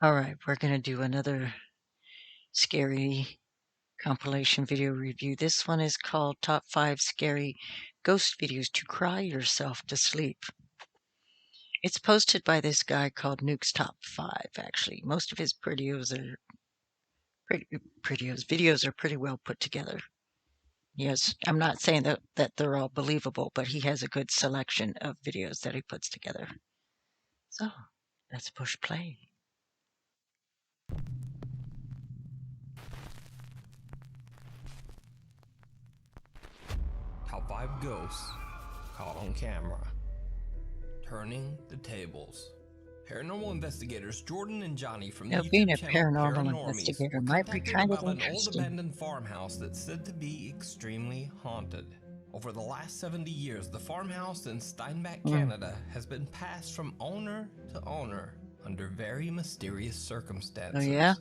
Alright, we're gonna do another scary compilation video review. This one is called Top 5 Scary Ghost Videos to Cry Yourself to Sleep. It's posted by this guy called Nuke's Top 5, actually. Most of his videos are pretty well put together. Yes, I'm not saying that they're all believable, but he has a good selection of videos that he puts together. So, let's push play. Top 5 ghosts caught on camera. Turning the tables. Paranormal investigators Jordan and Johnny from the Now, being a YouTube channel paranormal Paranormies investigator were might be contacted kind of about an old interesting. abandoned farmhouse that's said to be extremely haunted. Over the last 70 years, the farmhouse in Steinbach, Canada has been passed from owner to owner under very mysterious circumstances. Oh, yeah?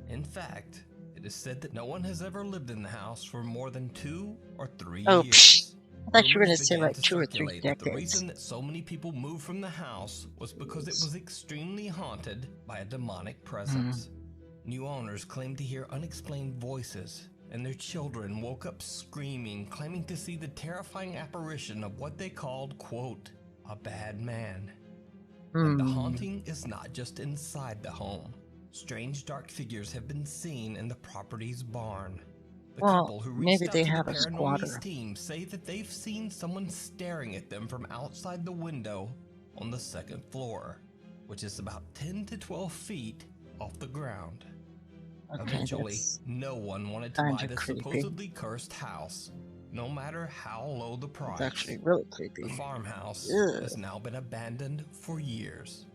In fact, it is said that no one has ever lived in the house for more than 2 or 3 Oh, years. psh! I thought you were going to Rumors say began like to 2 or 3 circulate that the decades. reason that so many people moved from the house was because it was extremely haunted by a demonic presence. New owners claimed to hear unexplained voices, and their children woke up screaming, claiming to see the terrifying apparition of what they called, quote, a bad man. And the haunting is not just inside the home. Strange dark figures have been seen in the property's barn. The couple who reached out to the Paranormies team say that they've seen someone staring at them from outside the window on the 2nd floor, which is about 10 to 12 feet off the ground. Eventually, no one wanted to buy the supposedly cursed house, no matter how low the price. It's actually really creepy. The farmhouse has now been abandoned for years.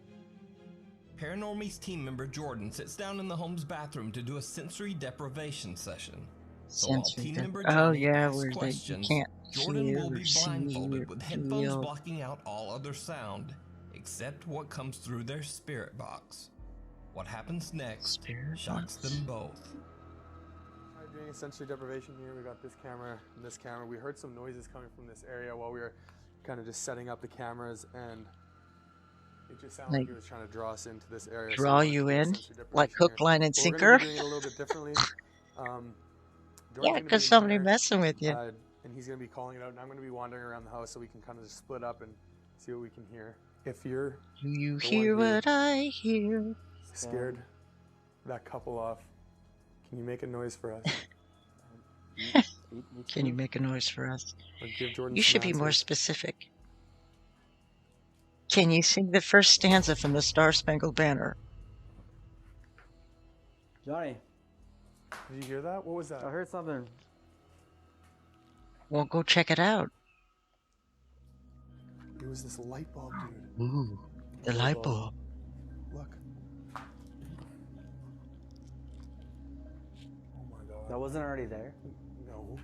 Paranormies team member Jordan sits down in the home's bathroom to do a sensory deprivation session. So while team member Johnny asks questions, Jordan will be blindfolded with headphones blocking out all other sound, except what comes through their spirit box. What happens next shocks them both. We're doing a sensory deprivation here. We got this camera and this camera. We heard some noises coming from this area while we were kind of just setting up the cameras, and it just sounded like he was trying to draw us into this area. Draw you in? Like hook, line, and sinker? We're going to be doing it a little bit differently. Yeah, because somebody messing with you. And he's going to be calling it out, and I'm going to be wandering around the house so we can kind of just split up and see what we can hear. If you're... Do you hear what I hear? Scared that couple off, can you make a noise for us? Can you make a noise for us? Give Jordan you should be more specific. Can you sing the first stanza from the Star Spangled Banner? Johnny. Did you hear that? What was that? I heard something. Well, go check it out. It was this light bulb, dude. Ooh, the light bulb. Look. Oh my god. That wasn't already there? No.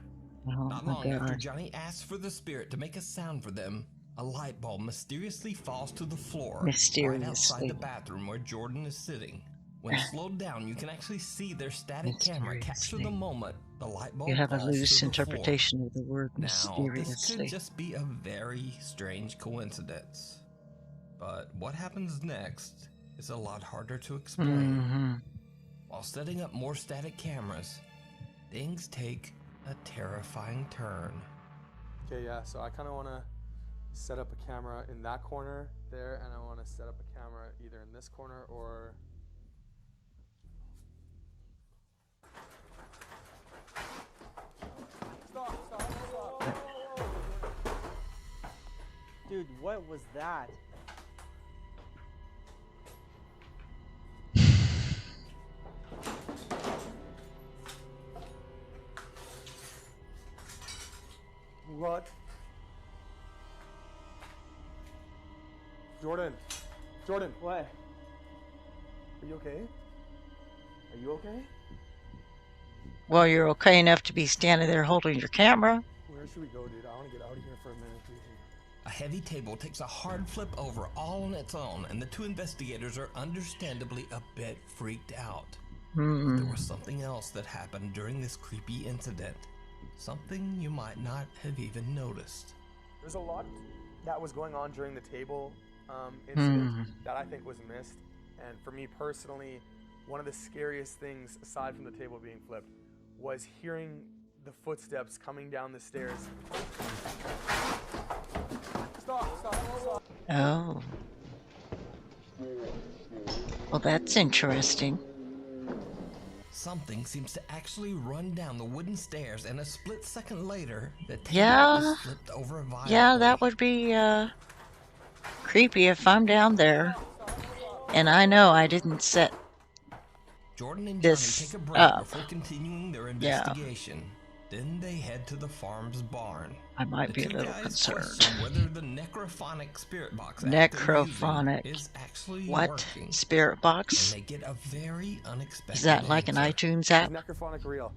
Oh, not long after Johnny asks for the spirit to make a sound for them, a light bulb mysteriously falls to the floor right outside the bathroom where Jordan is sitting. When slowed down, you can actually see their static camera capture the moment the light bulb falls to the floor. You have a loose interpretation of the word mysteriously. Now, this could just be a very strange coincidence. But what happens next is a lot harder to explain. While setting up more static cameras, things take a terrifying turn. Okay, yeah, so I kind of want to set up a camera in that corner there, and I want to set up a camera either in this corner or... Stop. Dude, what was that? What? Jordan. What? Are you okay? Are you okay? Well, you're okay enough to be standing there holding your camera. Where should we go, dude? I want to get out of here for a minute, please. A heavy table takes a hard flip over all on its own, and the two investigators are understandably a bit freaked out. But there was something else that happened during this creepy incident. Something you might not have even noticed. There's a lot that was going on during the table incident that I think was missed. And for me personally, one of the scariest things, aside from the table being flipped, was hearing the footsteps coming down the stairs. Stop. Oh. Well, that's interesting. Something seems to actually run down the wooden stairs, and a split second later, the table is flipped over violently. Yeah, that would be creepy if I'm down there. And I know I didn't set Jordan and this Johnny take a break up. before continuing their investigation. Then they head to the farm's barn. I might The be a two little guys concerned. question whether the necrophonic spirit box Necrophonic. is actually What? working. Spirit box? And they get a very unexpected Is that like an answer. iTunes app? Necrophonic real.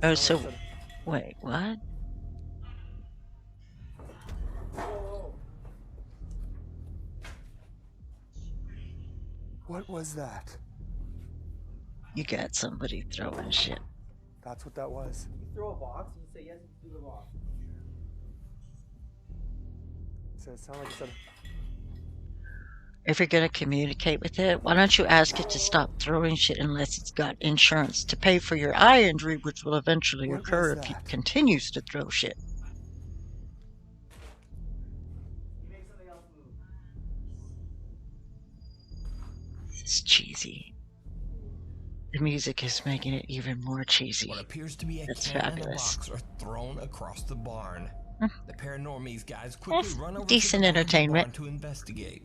Oh, so wait, what? What was that? You got somebody throwing shit. That's what that was. You throw a box, you say yes, do the box. So it sounded like it said. If you're gonna communicate with it, why don't you ask it to stop throwing shit unless it's got insurance to pay for your eye injury, which will eventually What occur was if it that? continues to throw shit. You make something else move. It's cheesy. The music is making it even more cheesy. What appears to be a That's can and a fabulous. box are thrown across the barn. Hmm. The Paranormies guys quickly run over Decent to the back of the entertainment. barn to investigate.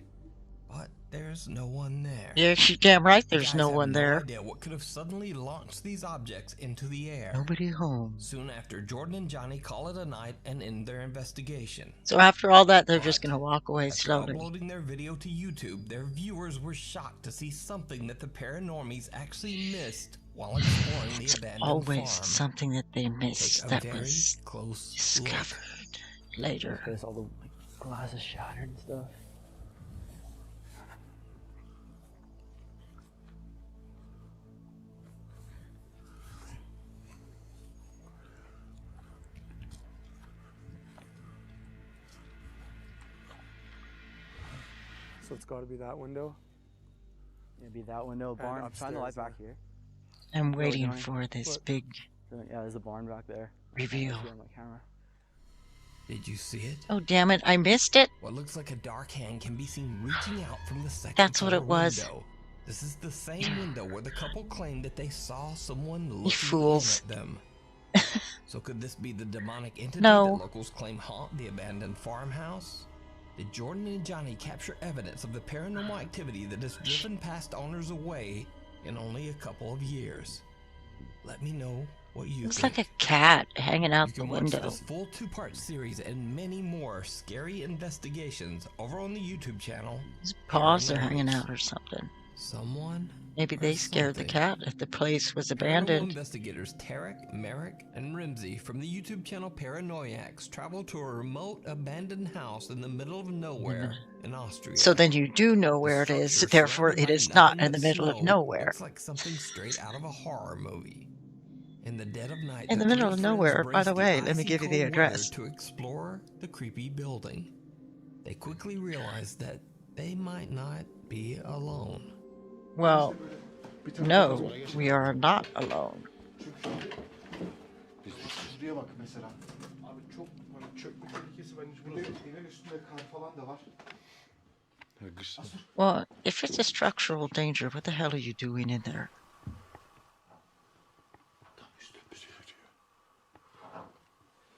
But there's no one there. Yeah, she's damn right The there's guys no have one no there. idea what could have suddenly launched these objects into the air. Nobody home. Soon after, Jordan and Johnny call it a night and end their investigation. So after all that, they're just But gonna walk away after slowly. uploading their video to YouTube, their viewers were shocked to see something that the Paranormies actually missed while exploring the It's abandoned always farm. something that they missed Take a that very was close look. discovered later. Because all the glass is shattered and stuff. So it's got to be that window. It'd be that window, barn. Shine the light upstairs, back here. I'm waiting Johnny. for this What? big Yeah, there's a barn back there. reveal. On my camera. Did you see it? Oh, damn it, I missed it. What looks like a dark hand can be seen reaching out from the second That's what floor it was. window. This is the same window where the couple claimed that they saw someone looking fools. in at them. So could this be the demonic entity No. that locals claim haunt the abandoned farmhouse? Did Jordan and Johnny capture evidence of the paranormal activity that has driven past owners away in only a couple of years? Let me know what you Looks think. like a cat hanging You out the can watch window. this full 2-part series and many more scary investigations over on the YouTube channel. His paws are hanging Paranormies. out or something. Someone Maybe or they scared the something. cat if the place was Paranormal abandoned. investigators Tarek, Merrick, and Rimsey from the YouTube channel Paranoiacs travel to a remote abandoned house in the middle of nowhere in Austria. So then you do know The where it is, structure, therefore surrounded it by is not nothing in the but middle of snow, nowhere. Looks like something straight out of a horror movie. In the dead of night, In the three middle of friends nowhere, by brace the way, let me icy give you the cold weather address. to explore the creepy building. They quickly realize that they might not be alone. Well, no, we are not alone. Şuraya bak mesela. Abi çok hani çökme tehlikesi bence burada. Evin üstünde kar falan da var. Well, if it's a structural danger, what the hell are you doing in there? Tam üstümüze yürüyor.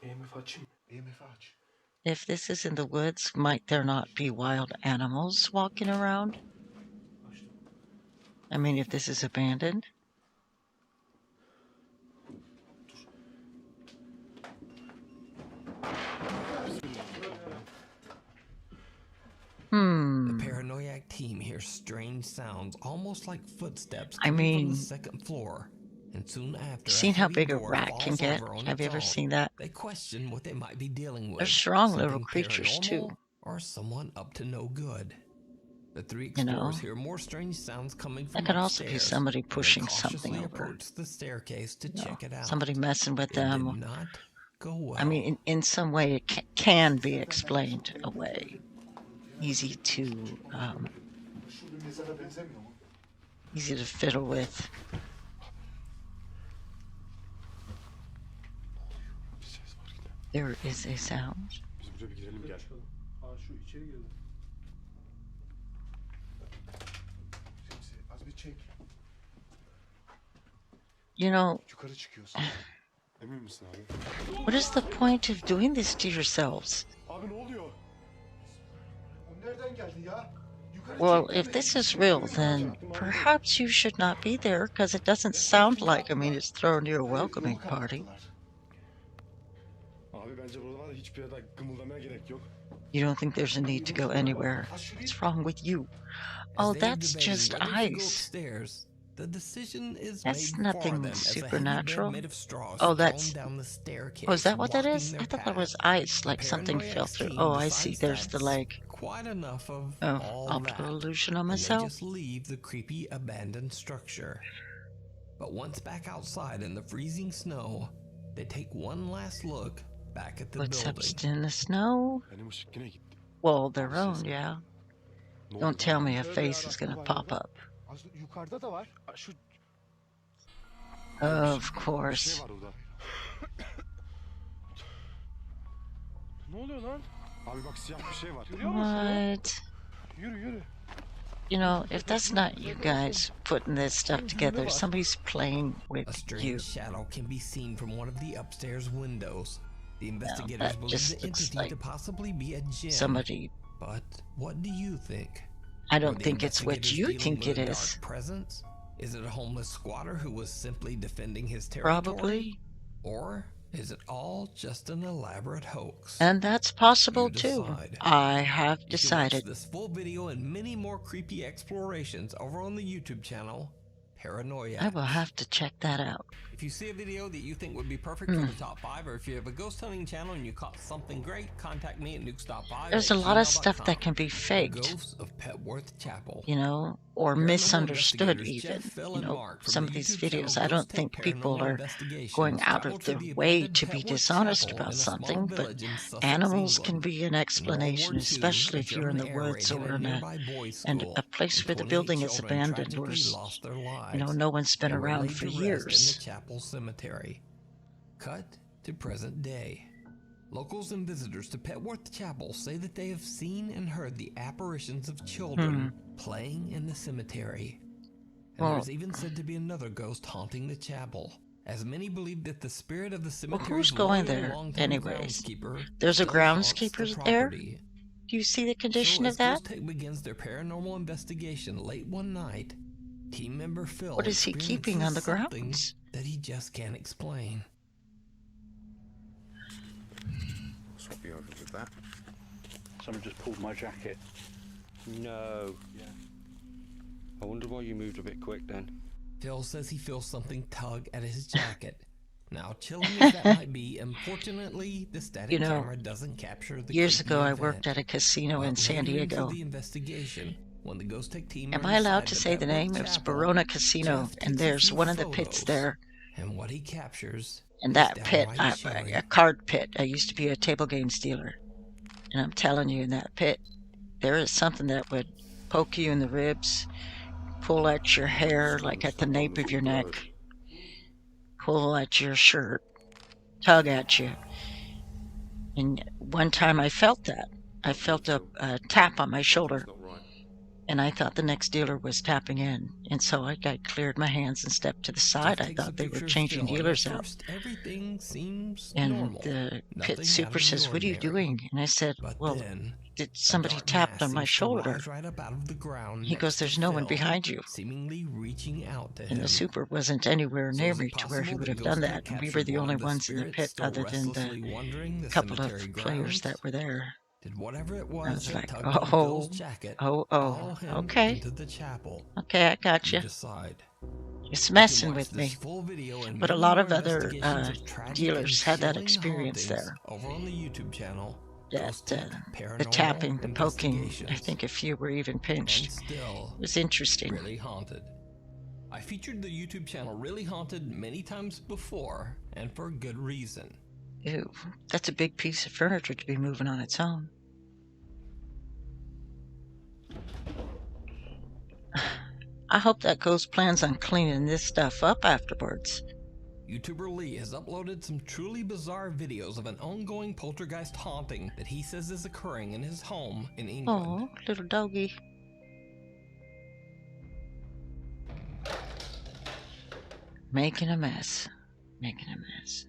EMF açayım. EMF aç. If this is in the woods, might there not be wild animals walking around? Açtım. I mean, if this is abandoned? The Paranoiac team hears strange sounds, almost like footsteps I coming from mean, the second floor. And soon after, seen how heavy big a door rat falls can get? over on Have you its ever own. seen that? They question what they might be dealing with. They're strong little Something creatures, too. paranormal Or someone up to no good. The three You know, explorers hear more strange sounds coming from that could also be upstairs, somebody and they pushing cautiously something over. approach the staircase to check it out. Somebody messing with They them. did not go well. I mean, in some way it can be explained away. Easy to fiddle with. There is a sound. Biz buraya bir girelim gel. Aa, şu içeri girdi. Az bir çek. You know, Yukarı çıkıyorsun. Emin misin abi? what is the point of doing this to yourselves? Abi ne oluyor? O nereden geldi ya? Yukarı Well, çek if demek. this is real, then perhaps you should not be there, because it doesn't sound like, I mean, it's thrown you a welcoming party. Abi bence burada var ya hiçbir yerde kımıldamaya gerek yok. You don't think there's a need to go anywhere. What's wrong with you? As Oh, they that's debated just whether to go ice. upstairs, the decision is That's made for nothing them as a heavy bed supernatural. made of straws Oh, thrown that's... down the staircase, Oh, is that what that blocking is? their I thought that was path. ice, like The something Paranoiacs fell through. team Oh, I see. decides There's the that's leg. Quite enough of Oh, all I'll put that, an illusion on and they myself. just leave the creepy abandoned structure. But once back outside in the freezing snow, they take one last look back at the Footsteps building. in the snow? Benim ışık yine gitti. Well, their own, yeah. Ne Don't oldu tell lan? me a Şöyle face bir is gonna arası pop var up. Az yukarıda da var. Şu Of Bir course. şey var orada. ne oluyor lan? Abi bak siyah bir şey var. Görüyor musun? What? Yürü yürü. You know, if that's not you guys putting this stuff together, somebody's playing A with strange you. shadow can be seen from one of the upstairs windows. The investigators that believe just the looks entity like to possibly be a gem. Somebody... But what do you think? I Were don't the think it's what investigators you dealing think with it a is. dark presence? Is it a homeless squatter who was simply defending his territory? Probably. Or is it all just an elaborate hoax? And that's possible You too. decide. I have You can watch decided. this full video and many more creepy explorations over on the YouTube channel, Paranoia. I will have to check that out. If you see a video that you think would be perfect for the top 5, or if you have a ghost hunting channel and you caught something great, contact me at nukes.5. There's a lot of stuff that can be The faked, Ghosts of Petworth Chapel. you know, or Paranormal misunderstood investigators even. Jeff, Phil, You and know, Mark from some the of these YouTube videos, channel I don't Ghost think Take people Paranormal are Investigations going out travel of to their the way abandoned to be Petworth dishonest Chapel about in a small something, but village in Sussex, animals can England. be an In World explanation, War II, especially if you're in the an air woods raid hit or a in nearby boys' and school, a place and where the 28 building is children abandoned or, tragically lost their lives. you know, no one's been They were around laid for to rest in the years. chapel cemetery. Cut to present day. Locals and visitors to Petworth Chapel say that they have seen and heard the apparitions of children playing in the cemetery. And Well, there's even said to be another ghost haunting the chapel, as many believe that the spirit of the cemetery's who's going loyal, there longtime anyways? groundskeeper There's a still haunts the groundskeeper there? property. Do you see the condition So of as that? Ghost Tech begins their paranormal investigation late one night, team member Phil What is he keeping on the experiences something grounds? that he just can't explain. Swap you over with that. Someone just pulled my jacket. No. Yeah. I wonder why you moved a bit quick then. Phil says he feels something tug at his jacket. Now, chilling as that might be, unfortunately, the static You know, camera doesn't capture the years creepy ago, I event. worked at a casino in But San later into Diego. the investigation, when the Ghost Tech team Am are I allowed inside to the say the Petworth name? It was Chapel, Barona Casino, Jeff takes and a there's few one of the pits photos, there. And what he captures And is that pit, downright chilling. a card pit. I used to be a table games dealer. And I'm telling you, in that pit, there is something that would poke you in the ribs, pull at your hair, like at the nape of your neck, pull at your shirt, tug at you. And one time I felt that. I felt a tap on my shoulder. Not right. And I thought the next dealer was tapping in. And so I cleared my hands and stepped to the side. Jeff I takes a thought they were picture of changing Phil, and dealers at out. first, everything seems And normal. the Nothing pit super out of the says, "What are you ordinary." doing?" And I said, But "Well, then, did a somebody dark tapped mass on my seems to shoulder?" rise right up out of the ground He next goes, to "There's no one Phil, behind you." seemingly reaching out to And him. the super wasn't anywhere So near is it me to where he possible would that have done Ghost that. Tech And we were captured the one only of the ones in the spirits pit still other than the restlessly wandering the couple cemetery of players grounds? that were there. Did whatever it I was was that like, tugged on oh, Phil's jacket oh, follow him okay. into the chapel? Okay, I got You you. decide. Just You can messing watch with this me. full video and But a many lot more of other investigations of tragic dealers and had that chilling experience hauntings there. over on the YouTube channel. That, Ghost Tech the Paranormal tapping, the poking, I Investigations. think a few were even And pinched. still It was interesting. Really Haunted. I featured the YouTube channel Really Haunted many times before, and for good reason. Ew, that's a big piece of furniture to be moving on its own. I hope that ghost plans on cleaning this stuff up afterwards. YouTuber Lee has uploaded some truly bizarre videos of an ongoing poltergeist haunting that he says is occurring in his home in England. Oh, little doggy. Making a mess. Making a mess.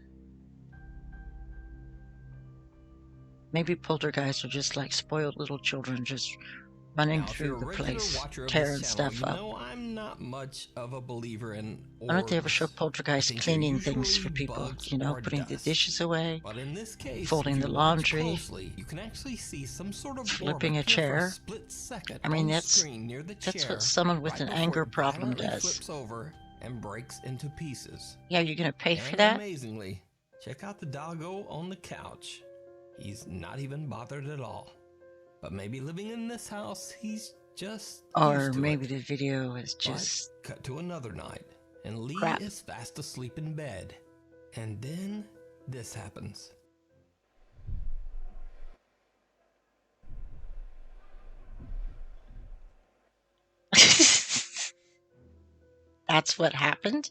Maybe poltergeists are just like spoiled little children, just running Now, through the place, watcher of tearing this channel, stuff up. You know I'm not much of a believer in orbs. Why don't they ever show poltergeists cleaning things for people? Bugs You know, or putting the dust. dishes away, But in this case, folding if the you watch laundry, closely, you can actually see some sort of flipping orb a appear for chair. split second I mean, on the that's screen near the chair, what someone with right an before anger it problem violently does. flips over and breaks into pieces. Yeah, you're gonna pay for And that? amazingly, check out the doggo on the couch. He's not even bothered at all. But maybe living in this house, he's just Or used to maybe it. the video is just But cut to another night, and Lee crap. is fast asleep in bed. And then this happens. That's what happened?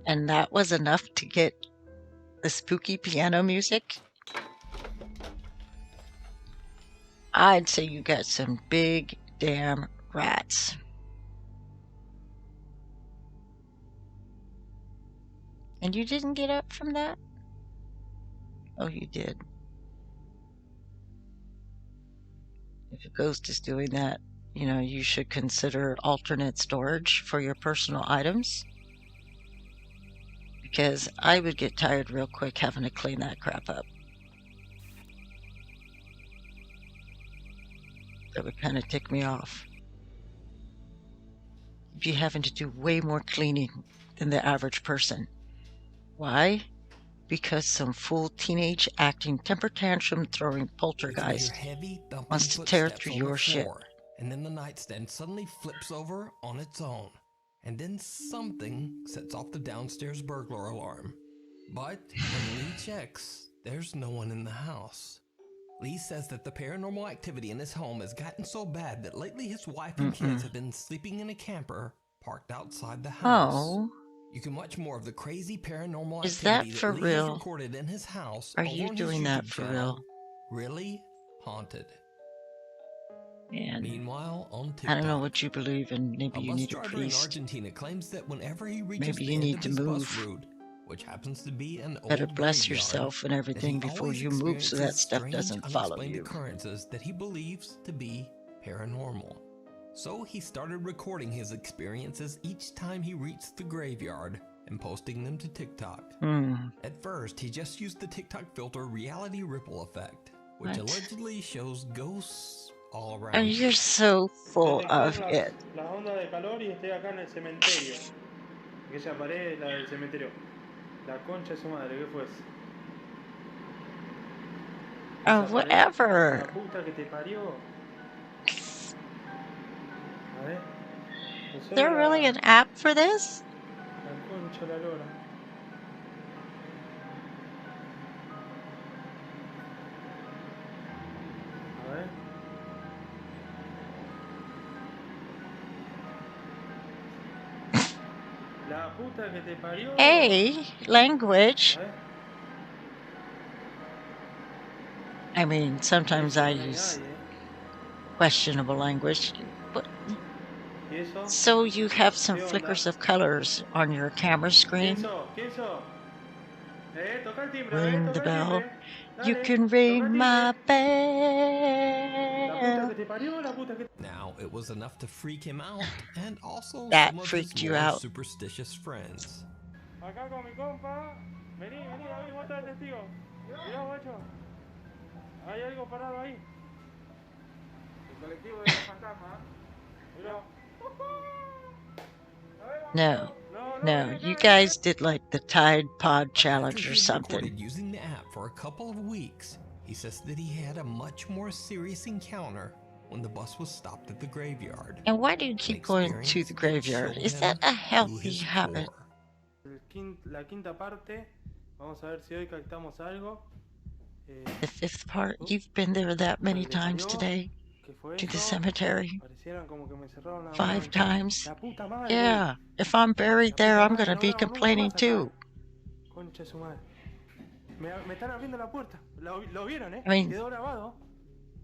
And that was enough to get the spooky piano music? I'd say you got some big damn rats. And you didn't get up from that? Oh, you did. If a ghost is doing that, you know, you should consider alternate storage for your personal items. Because I would get tired real quick having to clean that crap up. That would kind of tick me off. You'd be having to do way more cleaning than the average person. Why? Because some fool teenage acting temper tantrum throwing poltergeist wants to tear through your shit. And then the nightstand suddenly flips over on its own. And then something sets off the downstairs burglar alarm. But when Lee checks, there's no one in the house. Lee says that the paranormal activity in his home has gotten so bad that lately his wife and kids have been sleeping in a camper parked outside the house. Oh. You can watch more of the crazy paranormal Is activity that for Lee has real? recorded in his house. Are over you on his doing that YouTube for channel, real? Really Haunted. Man, Meanwhile, on TikTok, I don't know what you believe in. Maybe a you bus need a driver in priest. Argentina claims that whenever he reaches Maybe the you end need of to his move. bus route, which happens to be an Better old bless graveyard, yourself and that everything he before always you move so that experiences stuff strange, doesn't follow unexplained you. occurrences that he believes to be paranormal. So he started recording his experiences each time he reached the graveyard and posting them to TikTok. At first, he just used the TikTok filter Reality Ripple Effect, which What? allegedly shows ghosts all around. Oh, you're so full of it. Las ondas de calor y estoy acá en el cementerio. Aquella pared es la del cementerio. La concha de su madre, ¿qué fue eso? Oh, Esa pared, whatever. la puta que te parió. A ver. Is there really an app for this? La concha de la lora. A ver. La puta que te parió. Hey, language. A ver. I mean, sometimes I Eso no use hay, questionable language. But, ¿Y eso? so you have some ¿Qué onda? flickers of colors on your camera ¿Quién screen. sos? ¿Quién sos? Toca el timbre, Ring the toca el bell. timbre. You Dale, can toca el ring my timbre. La puta bell. que te parió, la puta que te... Now, it was enough to freak him out, and also That some of freaked his you more out. superstitious friends. Acá con mi compa. Vení, David, vos estás testigo. Mirá, guacho. Hay algo parado ahí. El colectivo de los fantasmas. Mirá. No, no, you guys did like the Tide Pod challenge After or he'd something. recorded using the app for a couple of weeks, he says that he had a much more serious encounter when the bus was stopped at the graveyard. And why do you An keep going to experience the that graveyard? chilled Is him that a to healthy his habit? core. La quinta parte Vamos a ver si hoy captamos algo. The fifth part, you've been there that many Madre times parió. today ¿Qué fue to the eso? cemetery. Parecieran como que me cerraron una 5 ventana. times. La puta madre. Yeah, if I'm buried La there, puta I'm madre, gonna no be grabo nunca complaining más acá. too. Concha de su madre. Me están abriendo la puerta. Lo vieron, I mean, Quedó grabado.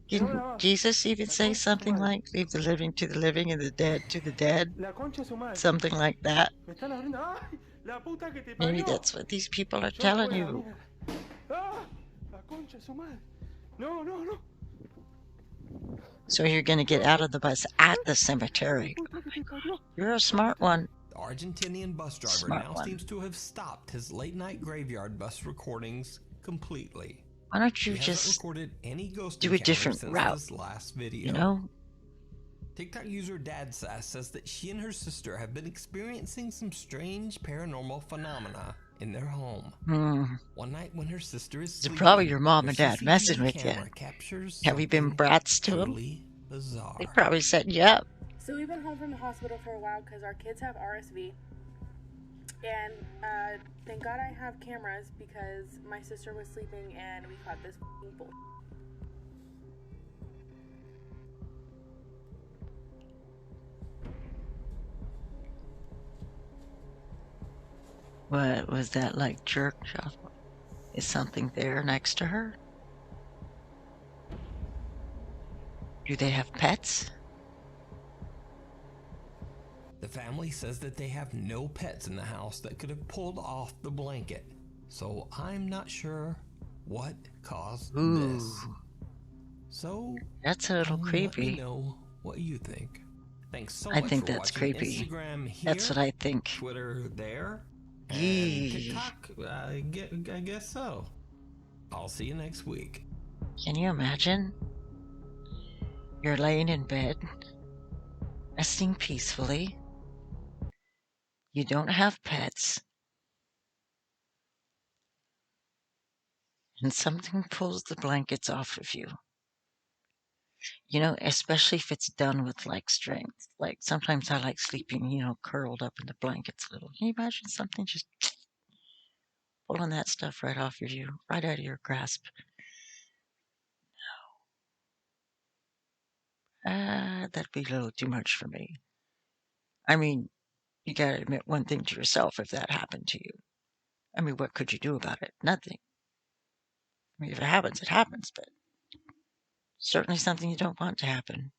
Quedó didn't grabado. Jesus even La say concha de su something madre. like, leave the living to the living and the dead to the dead? La concha de su madre. Something like that. Me están abriendo. ¡Ay! La puta que te Maybe parió. that's what these people are Yo me telling voy a la you. mierda. ¡Ah! La concha de su madre. No, no, no. So you're gonna get out of the bus at the cemetery. Oh my God. You're a smart one. The Argentinian bus driver Smart now one. seems to have stopped his late-night graveyard bus recordings completely. Why don't you He hasn't just recorded any ghost do a encounters different since route? this last video. You know? TikTok user DadSass says that she and her sister have been experiencing some strange paranormal phenomena in their home. One night when her sister is sleeping, Probably your mom her and dad CCTV messing with you. camera captures Have you been something brats to them? truly bizarre. They probably set you up. So we've been home from the hospital for a while because our kids have RSV. And thank God I have cameras because my sister was sleeping and we caught this bull. What was that like, jerk? Is something there next to her? Do they have pets? The family says that they have no pets in the house that could have pulled off the blanket. So I'm not sure what caused this. So that's a little creepy. Let me know what you think. Thanks so I much think for that's watching. creepy. Instagram here, That's what I think. Twitter there, and TikTok, I guess so. I'll see you next week. Can you imagine? You're laying in bed, resting peacefully. You don't have pets. And something pulls the blankets off of you. You know, especially if it's done with like strength. Like sometimes I like sleeping, you know, curled up in the blankets a little. Can you imagine something just pulling that stuff right off of you, right out of your grasp? No. That'd be a little too much for me. I mean, you gotta admit one thing to yourself if that happened to you. I mean, what could you do about it? Nothing. I mean, if it happens, it happens, but certainly something you don't want to happen.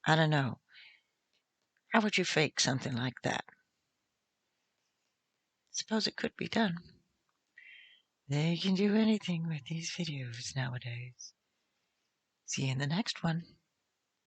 I don't know. How would you fake something like that? Suppose it could be done. They can do anything with these videos nowadays. See you in the next one.